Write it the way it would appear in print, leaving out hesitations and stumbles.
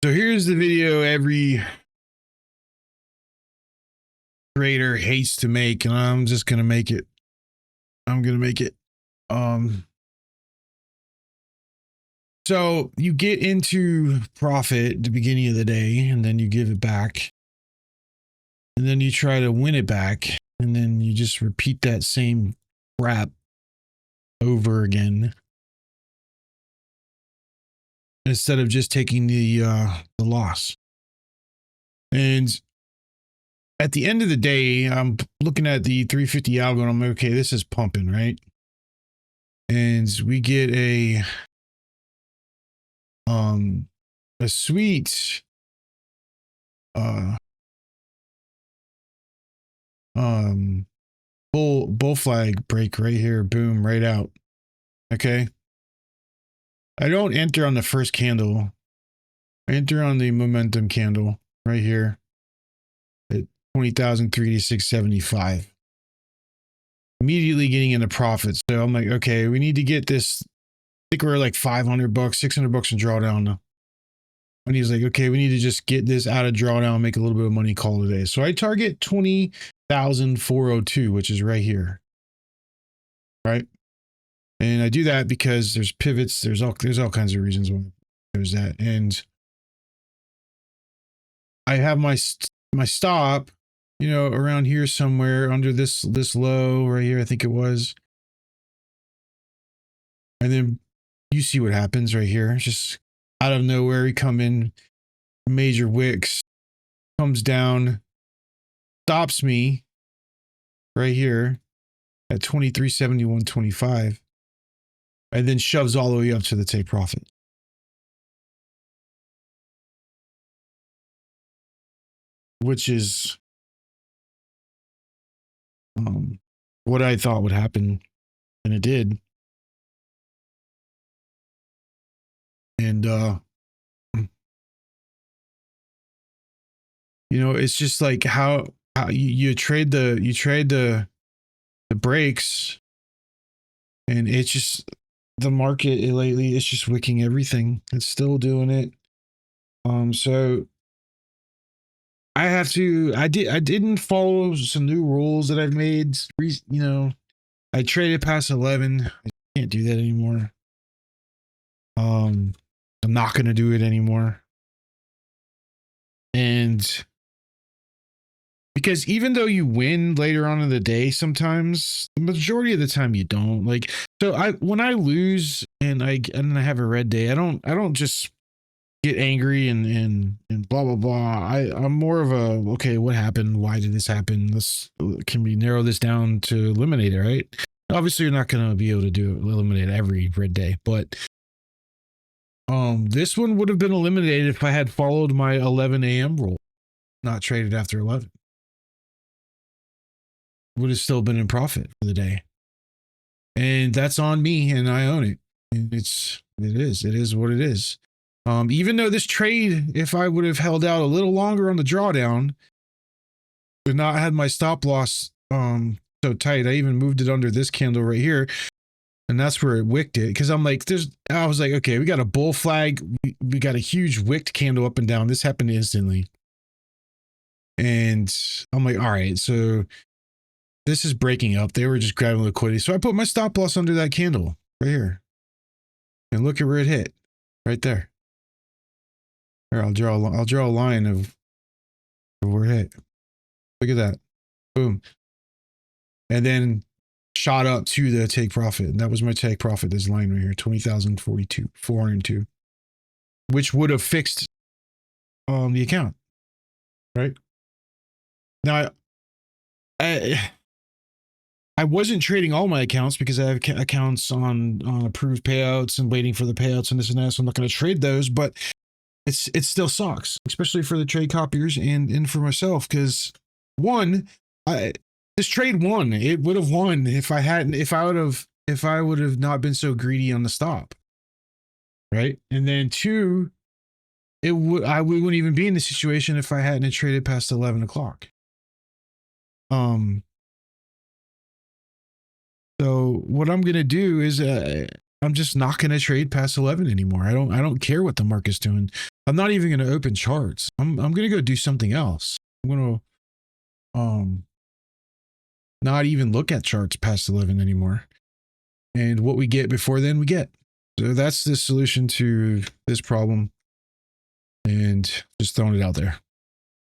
So here's the video every trader hates to make, and I'm just gonna make it. I'm gonna make it. So you get into profit at the beginning of the day, and then you give it back, and then you try to win it back, and then you just repeat that same crap over again instead of just taking the loss. And at the end of the day, I'm looking at the 350 algo and I'm like, okay, this is pumping, right? And we get a sweet bull flag break right here, boom, right out. Okay. I don't enter on the first candle. I enter on the momentum candle right here at 20,386.75. Immediately getting into profit. So I'm like, okay, we need to get this. I think we're like $500, $600 in drawdown. And he's like, okay, we need to just get this out of drawdown, make a little bit of money, call it a day. So I target 20,402, which is right here. Right. And I do that because there's pivots. There's all kinds of reasons why there's that. And I have my stop, around here somewhere under this low right here. I think it was. And then you see what happens right here. It's just out of nowhere, we come in, major wicks, comes down, stops me right here at 2371.25, and then shoves all the way up to the take profit. Which is what I thought would happen, and it did. And it's just like how you trade the breaks, and it's just the market lately. It's just wicking everything. It's still doing it. So I didn't follow some new rules that I've made. I traded past 11. I can't do that anymore. I'm not going to do it anymore. And because even though you win later on in the day, sometimes the majority of the time you don't. Like, so when I lose and I have a red day, I don't just get angry and blah blah blah. I'm more of a, okay, what happened? Why did this happen? Can we narrow this down to eliminate it, right? Obviously, you're not going to be able to eliminate every red day, but this one would have been eliminated if I had followed my 11 a.m. rule, not traded after 11. Would have still been in profit for the day, and that's on me, and I own it. And it is what it is. Even though this trade, if I would have held out a little longer on the drawdown, would not had my stop loss so tight. I even moved it under this candle right here, and that's where it wicked it. Because I'm like, I was like, okay, we got a bull flag, we got a huge wicked candle up and down. This happened instantly, and I'm like, all right, so this is breaking up. They were just grabbing liquidity, so I put my stop loss under that candle right here, and look at where it hit, right there. Here, I'll draw a line of where it hit. Look at that. Boom. And then shot up to the take profit. And that was my take profit, this line right here, 20,042, which would have fixed the account. Right? Now, I wasn't trading all my accounts because I have accounts on approved payouts and waiting for the payouts and this and that. So I'm not going to trade those, but it still sucks, especially for the trade copiers and for myself. Because this trade won. It would have won if I would have not been so greedy on the stop. Right. And then two, we wouldn't even be in the situation if I hadn't traded past 11 o'clock. So what I'm going to do is I'm just not going to trade past 11 anymore. I don't care what the market's doing. I'm not even going to open charts. I'm going to go do something else. I'm going to not even look at charts past 11 anymore. And what we get before then, we get. So that's the solution to this problem. And just throwing it out there.